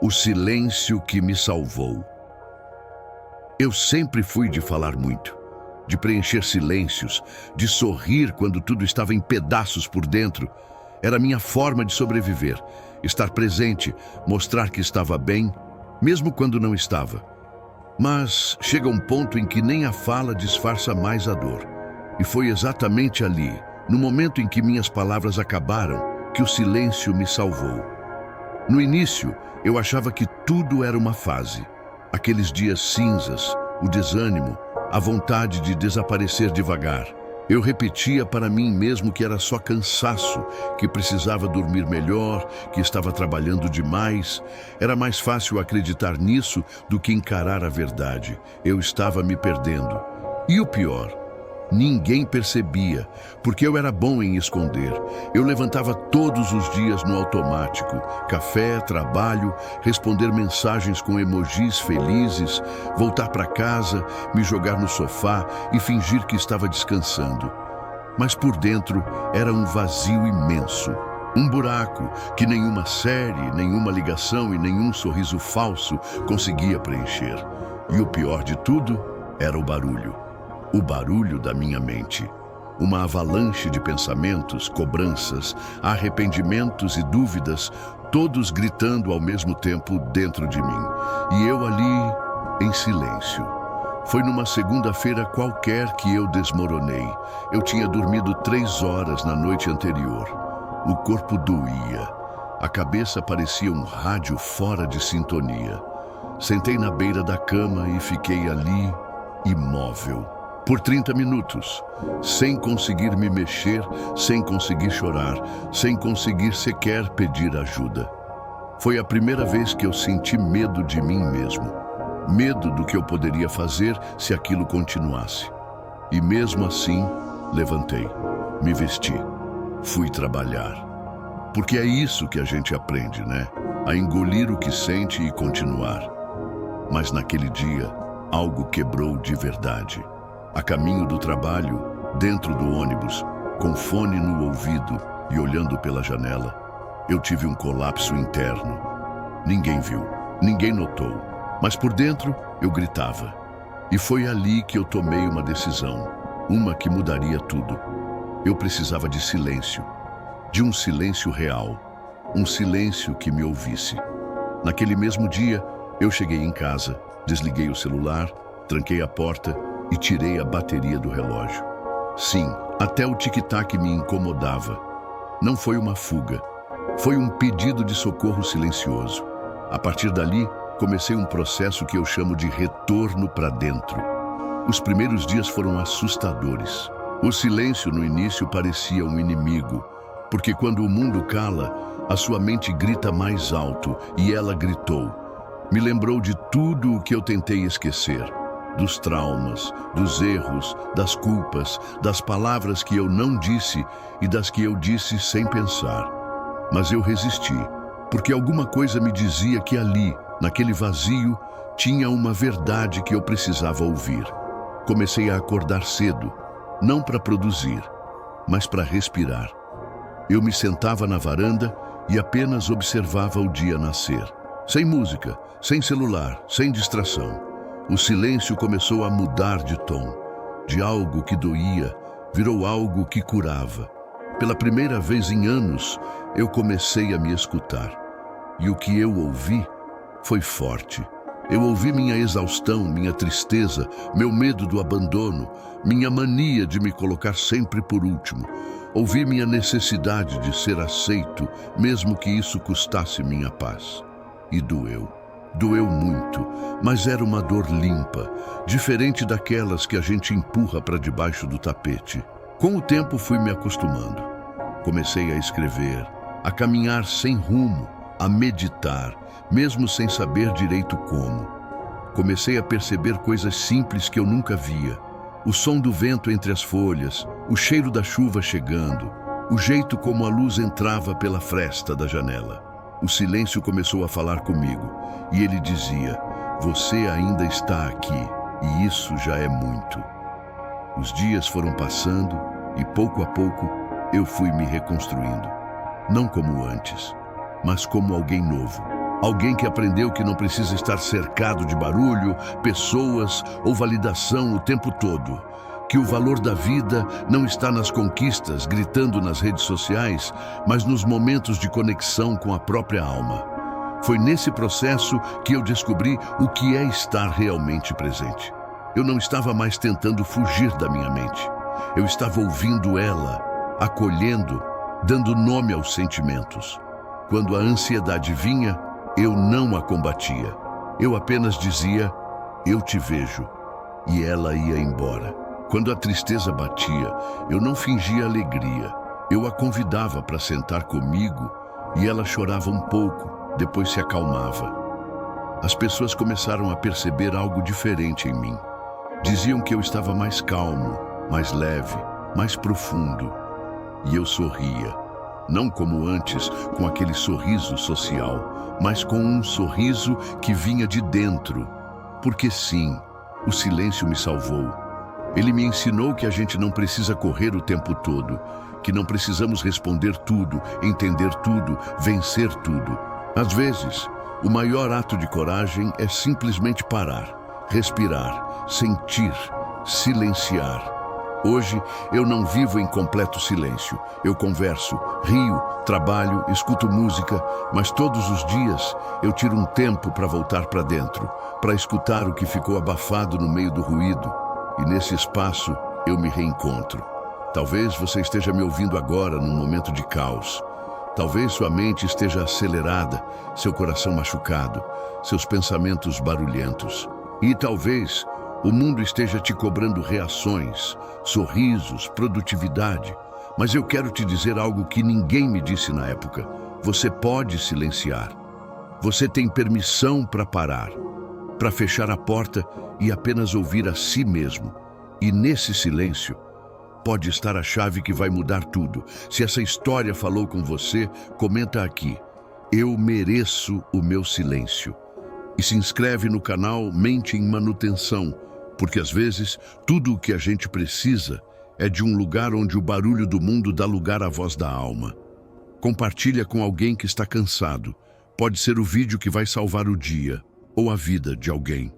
O silêncio que me salvou. Eu sempre fui de falar muito, de preencher silêncios, de sorrir quando tudo estava em pedaços por dentro. Era minha forma de sobreviver, estar presente, mostrar que estava bem, mesmo quando não estava. Mas chega um ponto em que nem a fala disfarça mais a dor. E foi exatamente ali, no momento em que minhas palavras acabaram, que o silêncio me salvou. No início, eu achava que tudo era uma fase. Aqueles dias cinzas, o desânimo, a vontade de desaparecer devagar. Eu repetia para mim mesmo que era só cansaço, que precisava dormir melhor, que estava trabalhando demais. Era mais fácil acreditar nisso do que encarar a verdade. Eu estava me perdendo. E o pior, ninguém percebia, porque eu era bom em esconder. Eu levantava todos os dias no automático. Café, trabalho, responder mensagens com emojis felizes, voltar para casa, me jogar no sofá e fingir que estava descansando. Mas por dentro era um vazio imenso. Um buraco que nenhuma série, nenhuma ligação e nenhum sorriso falso conseguia preencher. E o pior de tudo era o barulho. O barulho da minha mente. Uma avalanche de pensamentos, cobranças, arrependimentos e dúvidas, todos gritando ao mesmo tempo dentro de mim. E eu ali, em silêncio. Foi numa segunda-feira qualquer que eu desmoronei. Eu tinha dormido 3 horas na noite anterior. O corpo doía. A cabeça parecia um rádio fora de sintonia. Sentei na beira da cama e fiquei ali, imóvel. Por 30 minutos, sem conseguir me mexer, sem conseguir chorar, sem conseguir sequer pedir ajuda. Foi a primeira vez que eu senti medo de mim mesmo. Medo do que eu poderia fazer se aquilo continuasse. E mesmo assim, levantei, me vesti, fui trabalhar. Porque é isso que a gente aprende, né? A engolir o que sente e continuar. Mas naquele dia, algo quebrou de verdade. A caminho do trabalho, dentro do ônibus, com fone no ouvido e olhando pela janela, eu tive um colapso interno. Ninguém viu, ninguém notou, mas por dentro eu gritava. E foi ali que eu tomei uma decisão, uma que mudaria tudo. Eu precisava de silêncio, de um silêncio real, um silêncio que me ouvisse. Naquele mesmo dia, eu cheguei em casa, desliguei o celular, tranquei a porta e tirei a bateria do relógio. Sim, até o tic-tac me incomodava. Não foi uma fuga. Foi um pedido de socorro silencioso. A partir dali, comecei um processo que eu chamo de retorno para dentro. Os primeiros dias foram assustadores. O silêncio no início parecia um inimigo, porque quando o mundo cala, a sua mente grita mais alto, e ela gritou. Me lembrou de tudo o que eu tentei esquecer. Dos traumas, dos erros, das culpas, das palavras que eu não disse e das que eu disse sem pensar. Mas eu resisti, porque alguma coisa me dizia que ali, naquele vazio, tinha uma verdade que eu precisava ouvir. Comecei a acordar cedo, não para produzir, mas para respirar. Eu me sentava na varanda e apenas observava o dia nascer. Sem música, sem celular, sem distração. O silêncio começou a mudar de tom. De algo que doía, virou algo que curava. Pela primeira vez em anos, eu comecei a me escutar. E o que eu ouvi foi forte. Eu ouvi minha exaustão, minha tristeza, meu medo do abandono, minha mania de me colocar sempre por último. Ouvi minha necessidade de ser aceito, mesmo que isso custasse minha paz. E doeu. Doeu muito, mas era uma dor limpa, diferente daquelas que a gente empurra para debaixo do tapete. Com o tempo fui me acostumando. Comecei a escrever, a caminhar sem rumo, a meditar, mesmo sem saber direito como. Comecei a perceber coisas simples que eu nunca via. O som do vento entre as folhas, o cheiro da chuva chegando, o jeito como a luz entrava pela fresta da janela. O silêncio começou a falar comigo, e ele dizia, você ainda está aqui, e isso já é muito. Os dias foram passando, e pouco a pouco eu fui me reconstruindo. Não como antes, mas como alguém novo. Alguém que aprendeu que não precisa estar cercado de barulho, pessoas ou validação o tempo todo. Que o valor da vida não está nas conquistas, gritando nas redes sociais, mas nos momentos de conexão com a própria alma. Foi nesse processo que eu descobri o que é estar realmente presente. Eu não estava mais tentando fugir da minha mente. Eu estava ouvindo ela, acolhendo, dando nome aos sentimentos. Quando a ansiedade vinha, eu não a combatia. Eu apenas dizia, eu te vejo, e ela ia embora. Quando a tristeza batia, eu não fingia alegria. Eu a convidava para sentar comigo e ela chorava um pouco, depois se acalmava. As pessoas começaram a perceber algo diferente em mim. Diziam que eu estava mais calmo, mais leve, mais profundo. E eu sorria. Não como antes, com aquele sorriso social, mas com um sorriso que vinha de dentro. Porque sim, o silêncio me salvou. Ele me ensinou que a gente não precisa correr o tempo todo, que não precisamos responder tudo, entender tudo, vencer tudo. Às vezes, o maior ato de coragem é simplesmente parar, respirar, sentir, silenciar. Hoje, eu não vivo em completo silêncio. Eu converso, rio, trabalho, escuto música, mas todos os dias eu tiro um tempo para voltar para dentro, para escutar o que ficou abafado no meio do ruído. E nesse espaço, eu me reencontro. Talvez você esteja me ouvindo agora num momento de caos. Talvez sua mente esteja acelerada, seu coração machucado, seus pensamentos barulhentos. E talvez o mundo esteja te cobrando reações, sorrisos, produtividade. Mas eu quero te dizer algo que ninguém me disse na época. Você pode silenciar. Você tem permissão para parar, para fechar a porta e apenas ouvir a si mesmo. E nesse silêncio, pode estar a chave que vai mudar tudo. Se essa história falou com você, comenta aqui. Eu mereço o meu silêncio. E se inscreve no canal Mente em Manutenção, porque às vezes tudo o que a gente precisa é de um lugar onde o barulho do mundo dá lugar à voz da alma. Compartilha com alguém que está cansado. Pode ser o vídeo que vai salvar o dia ou a vida de alguém.